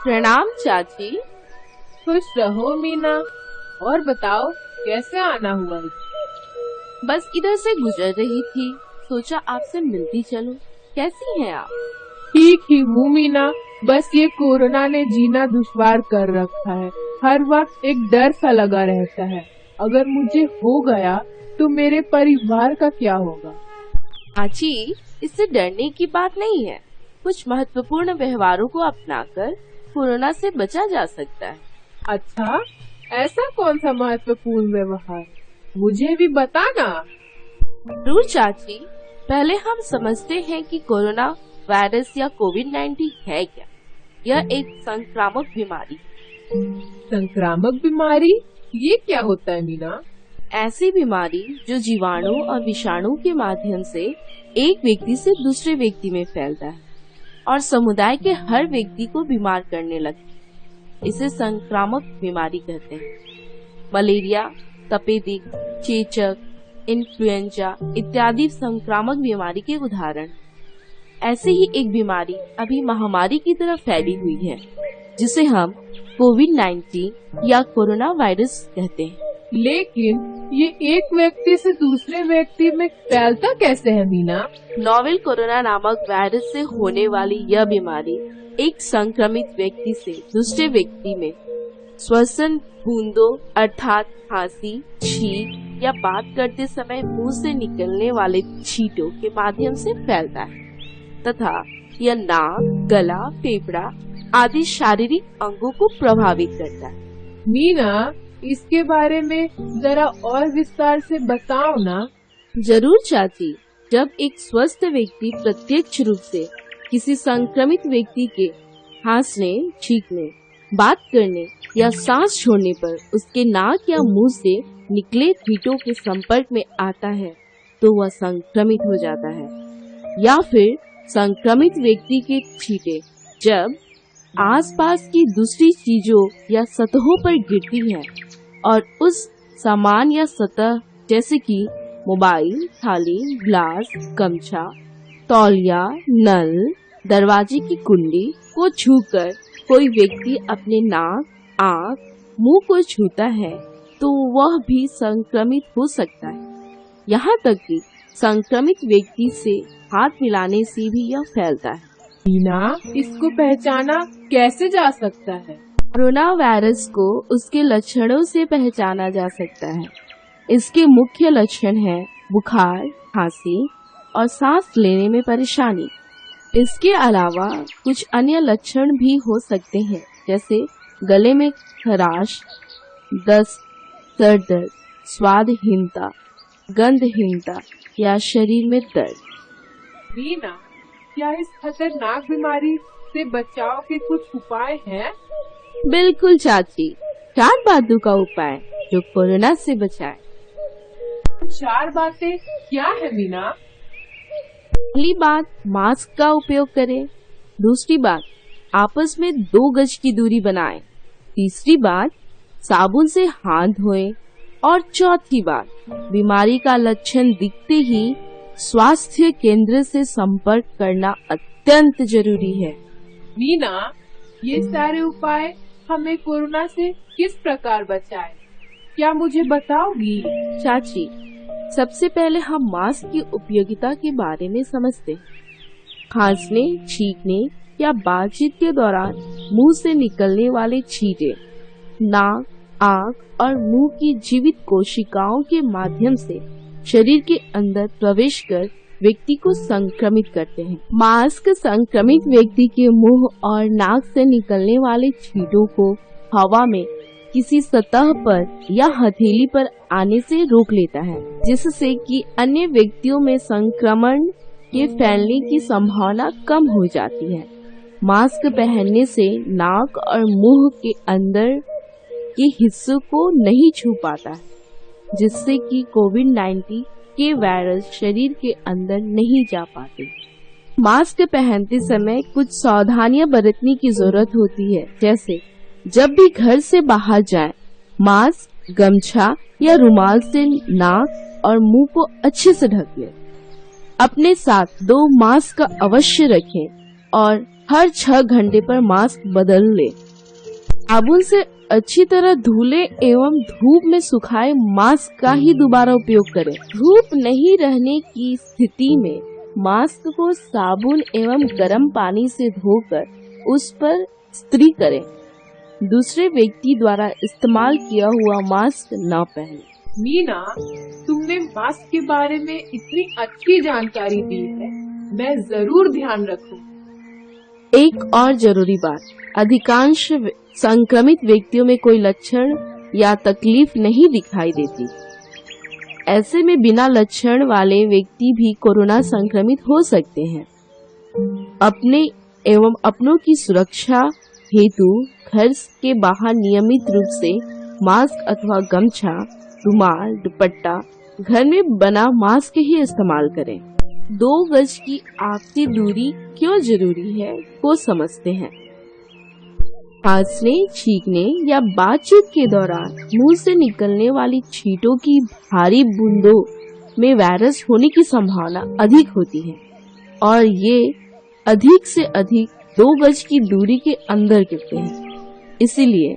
प्रणाम चाची। खुश रहो मीना। और बताओ कैसे आना हुआ? बस इधर से गुजर रही थी, सोचा आपसे मिलती चलो। कैसी हैं आप? ठीक ही हूँ मीना, बस ये कोरोना ने जीना दुश्वार कर रखा है। हर वक्त एक डर सा लगा रहता है, अगर मुझे हो गया तो मेरे परिवार का क्या होगा? चाची, इससे डरने की बात नहीं है। कुछ महत्वपूर्ण व्यवहारों को अपनाकर कोरोना से बचा जा सकता है। अच्छा, ऐसा कौन सा महत्वपूर्ण व्यवहार? मुझे भी बताना। जरूर चाची, पहले हम समझते हैं कि कोरोना वायरस या कोविड-19 है क्या। यह एक संक्रामक बीमारी। संक्रामक बीमारी? ये क्या होता है मीना? ऐसी बीमारी जो जीवाणु और विषाणु के माध्यम से एक व्यक्ति से दूसरे व्यक्ति में फैलता है और समुदाय के हर व्यक्ति को बीमार करने लगती है। इसे संक्रामक बीमारी कहते हैं। मलेरिया, तपेदिक, चेचक, इन्फ्लुएंजा इत्यादि संक्रामक बीमारी के उदाहरण। ऐसे ही एक बीमारी अभी महामारी की तरह फैली हुई है, जिसे हम कोविड-19 या कोरोना वायरस कहते हैं। लेकिन ये एक व्यक्ति से दूसरे व्यक्ति में फैलता कैसे है मीना? नोवेल कोरोना नामक वायरस से होने वाली यह बीमारी एक संक्रमित व्यक्ति से दूसरे व्यक्ति में श्वसन बूंदों अर्थात खांसी, छींक या बात करते समय मुंह से निकलने वाले छींटों के माध्यम से फैलता है तथा यह नाक, गला, फेफड़ा आदि शारीरिक अंगों को प्रभावित करता है। मीना, इसके बारे में जरा और विस्तार से बताओ ना। जरूर चाची, जब एक स्वस्थ व्यक्ति प्रत्यक्ष रूप से किसी संक्रमित व्यक्ति के खांसने, छींकने, बात करने या सांस छोड़ने पर उसके नाक या मुंह से निकले छींटों के संपर्क में आता है तो वह संक्रमित हो जाता है। या फिर संक्रमित व्यक्ति के छींटे जब आसपास की दूसरी चीजों या सतहों पर गिरती है और उस सामान या सतह जैसे कि मोबाइल, थाली, ग्लास, गमछा, तौलिया, नल, दरवाजे की कुंडी को छूकर कोई व्यक्ति अपने नाक, आँख, मुंह को छूता है तो वह भी संक्रमित हो सकता है। यहाँ तक कि संक्रमित व्यक्ति से हाथ मिलाने से भी यह फैलता है। मीना, इसको पहचाना कैसे जा सकता है? कोरोना वायरस को उसके लक्षणों से पहचाना जा सकता है। इसके मुख्य लक्षण हैं बुखार, खांसी और सांस लेने में परेशानी। इसके अलावा कुछ अन्य लक्षण भी हो सकते हैं, जैसे गले में खराश, दस्त, सर दर्द, स्वादहीनता, गंधहीनता या शरीर में दर्द। मीना, क्या इस खतरनाक बीमारी से बचाव के कुछ उपाय हैं? बिल्कुल चाची, 4 बातों का उपाय जो कोरोना से बचाए। 4 बातें क्या है मीना? पहली बात, मास्क का उपयोग करें। दूसरी बात, आपस में 2 गज की दूरी बनाएं। तीसरी बात, साबुन से हाथ धोएं। और चौथी बात, बीमारी का लक्षण दिखते ही स्वास्थ्य केंद्र से संपर्क करना अत्यंत जरूरी है। मीना, ये सारे उपाय हमें कोरोना से किस प्रकार बचाए, क्या मुझे बताओगी? चाची, सबसे पहले हम मास्क की उपयोगिता के बारे में समझते हैं। खांसने, छींकने या बातचीत के दौरान मुंह से निकलने वाले छींटे नाक, आँख और मुंह की जीवित कोशिकाओं के माध्यम से शरीर के अंदर प्रवेश कर व्यक्ति को संक्रमित करते हैं। मास्क संक्रमित व्यक्ति के मुंह और नाक से निकलने वाले छींटों को हवा में किसी सतह पर या हथेली पर आने से रोक लेता है, जिससे कि अन्य व्यक्तियों में संक्रमण के फैलने की संभावना कम हो जाती है। मास्क पहनने से नाक और मुंह के अंदर के हिस्सों को नहीं छू पाता है, जिससे कि कोविड-19 के वायरस शरीर के अंदर नहीं जा पाते। मास्क पहनते समय कुछ सावधानियां बरतने की जरूरत होती है, जैसे जब भी घर से बाहर जाएं, मास्क, गमछा या रुमाल से नाक और मुंह को अच्छे से ढक लें। अपने साथ 2 मास्क अवश्य रखें और हर 6 घंटे पर मास्क बदल ले। साबुन से अच्छी तरह धुले एवं धूप में सुखाए मास्क का ही दोबारा उपयोग करें। धूप नहीं रहने की स्थिति में मास्क को साबुन एवं गर्म पानी से धोकर उस पर इस्त्री करें। दूसरे व्यक्ति द्वारा इस्तेमाल किया हुआ मास्क न पहने। मीना, तुमने मास्क के बारे में इतनी अच्छी जानकारी दी है, मैं जरूर ध्यान रखूं। एक और जरूरी बात, अधिकांश संक्रमित व्यक्तियों में कोई लक्षण या तकलीफ नहीं दिखाई देती। ऐसे में बिना लक्षण वाले व्यक्ति भी कोरोना संक्रमित हो सकते हैं। अपने एवं अपनों की सुरक्षा हेतु घर के बाहर नियमित रूप से मास्क अथवा गमछा, रुमाल, दुपट्टा, घर में बना मास्क ही इस्तेमाल करें। 2 गज की आपसी दूरी क्यों जरूरी है वो समझते हैं। खांसने, छींकने या बातचीत के दौरान मुंह से निकलने वाली छींटों की भारी बूंदों में वायरस होने की संभावना अधिक होती है और ये अधिक से अधिक 2 गज की दूरी के अंदर गिरते हैं। इसीलिए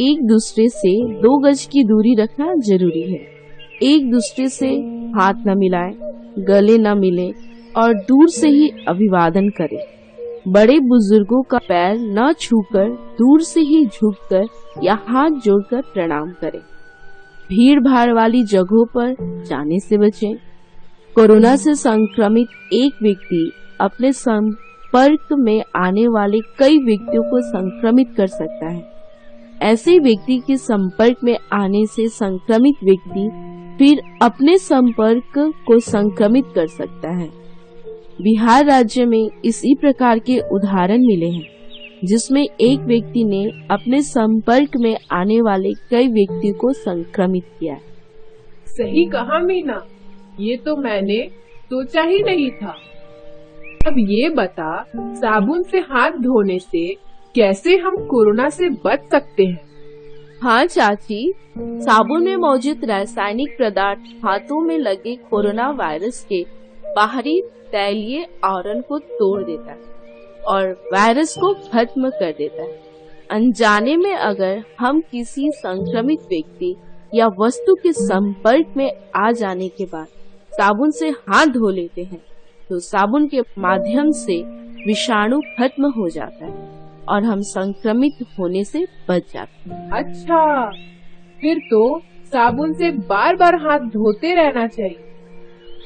एक दूसरे से 2 गज की दूरी रखना जरूरी है। एक दूसरे से हाथ न मिलाएं, गले न मिलें और दूर से ही अभिवादन करें। बड़े बुजुर्गों का पैर न छूकर दूर से ही झुककर या हाथ जोड़कर प्रणाम करें। भीड़ भाड़ वाली जगहों पर जाने से बचें। कोरोना से संक्रमित एक व्यक्ति अपने संपर्क में आने वाले कई व्यक्तियों को संक्रमित कर सकता है। ऐसे व्यक्ति के संपर्क में आने से संक्रमित व्यक्ति फिर अपने संपर्क को संक्रमित कर सकता है। बिहार राज्य में इसी प्रकार के उदाहरण मिले हैं, जिसमें एक व्यक्ति ने अपने संपर्क में आने वाले कई व्यक्ति को संक्रमित किया। सही कहा मीना, ये तो मैंने सोचा ही नहीं था। अब ये बता, साबुन से हाथ धोने से कैसे हम कोरोना से बच सकते हैं? हाँ चाची, साबुन में मौजूद रासायनिक पदार्थ हाथों में लगे कोरोना वायरस के बाहरी तैलीय आवरण को तोड़ देता है और वायरस को खत्म कर देता है। अनजाने में अगर हम किसी संक्रमित व्यक्ति या वस्तु के संपर्क में आ जाने के बाद साबुन से हाथ धो लेते हैं तो साबुन के माध्यम से विषाणु खत्म हो जाता है और हम संक्रमित होने से बच जाते हैं। अच्छा, फिर तो साबुन से बार बार हाथ धोते रहना चाहिए।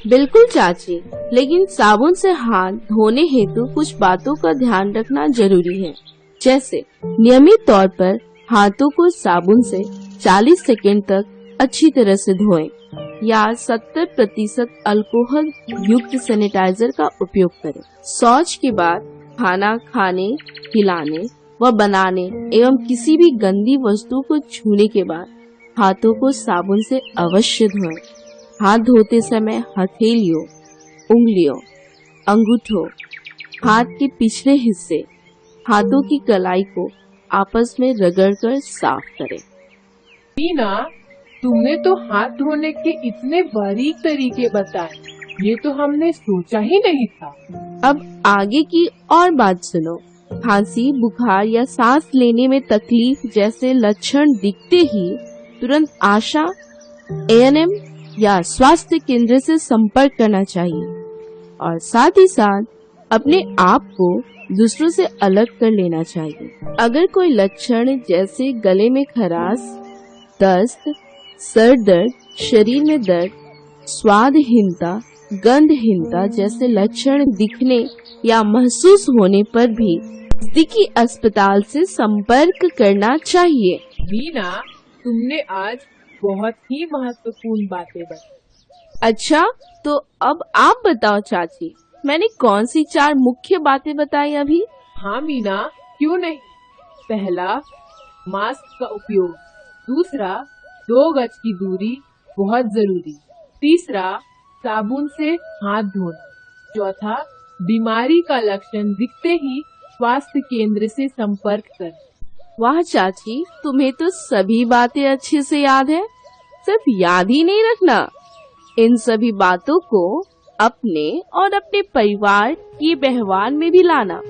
बिल्कुल चाची, लेकिन साबुन से हाथ धोने हेतु कुछ बातों का ध्यान रखना जरूरी है। जैसे नियमित तौर पर हाथों को साबुन से 40 सेकंड तक अच्छी तरह से धोएं या 70% अल्कोहल युक्त सैनिटाइजर का उपयोग करें। शौच के बाद खाना खाने, खिलाने व बनाने एवं किसी भी गंदी वस्तु को छूने के बाद हाथों को साबुन से अवश्य धोएं। हाथ धोते समय हथेलियों, उंगलियों, अंगूठों, हाथ के पिछले हिस्से, हाथों की कलाई को आपस में रगड़कर साफ करें। मीना, तुमने तो हाथ धोने के इतने बारीक तरीके बताए, ये तो हमने सोचा ही नहीं था। अब आगे की और बात सुनो। खांसी, बुखार या सांस लेने में तकलीफ जैसे लक्षण दिखते ही तुरंत आशा, एएनएम या स्वास्थ्य केंद्र से संपर्क करना चाहिए और साथ ही साथ अपने आप को दूसरों से अलग कर लेना चाहिए। अगर कोई लक्षण जैसे गले में खराश, दस्त, सर दर्द, शरीर में दर्द, स्वादहीनता, गंधहीनता जैसे लक्षण दिखने या महसूस होने पर भी नजदीकी अस्पताल से संपर्क करना चाहिए। मीना, तुमने आज बहुत ही महत्वपूर्ण बातें बताई। अच्छा, तो अब आप बताओ चाची, मैंने कौन सी 4 मुख्य बातें बताई अभी? हाँ मीना, क्यों नहीं। पहला, मास्क का उपयोग। दूसरा, 2 गज की दूरी बहुत जरूरी। तीसरा, साबुन से हाथ धोना। चौथा, बीमारी का लक्षण दिखते ही स्वास्थ्य केंद्र से संपर्क करें। वाह चाची, तुम्हें तो सभी बातें अच्छे से याद है। सिर्फ याद ही नहीं रखना, इन सभी बातों को अपने और अपने परिवार के व्यवहार में भी लाना।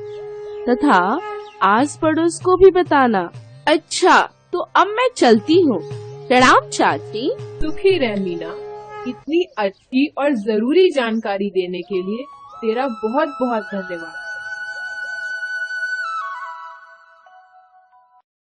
तथा आस पड़ोस को भी बताना। अच्छा, तो अब मैं चलती हूँ। प्रणाम चाची। सुखी रह मीना। इतनी अच्छी और जरूरी जानकारी देने के लिए तेरा बहुत बहुत धन्यवाद।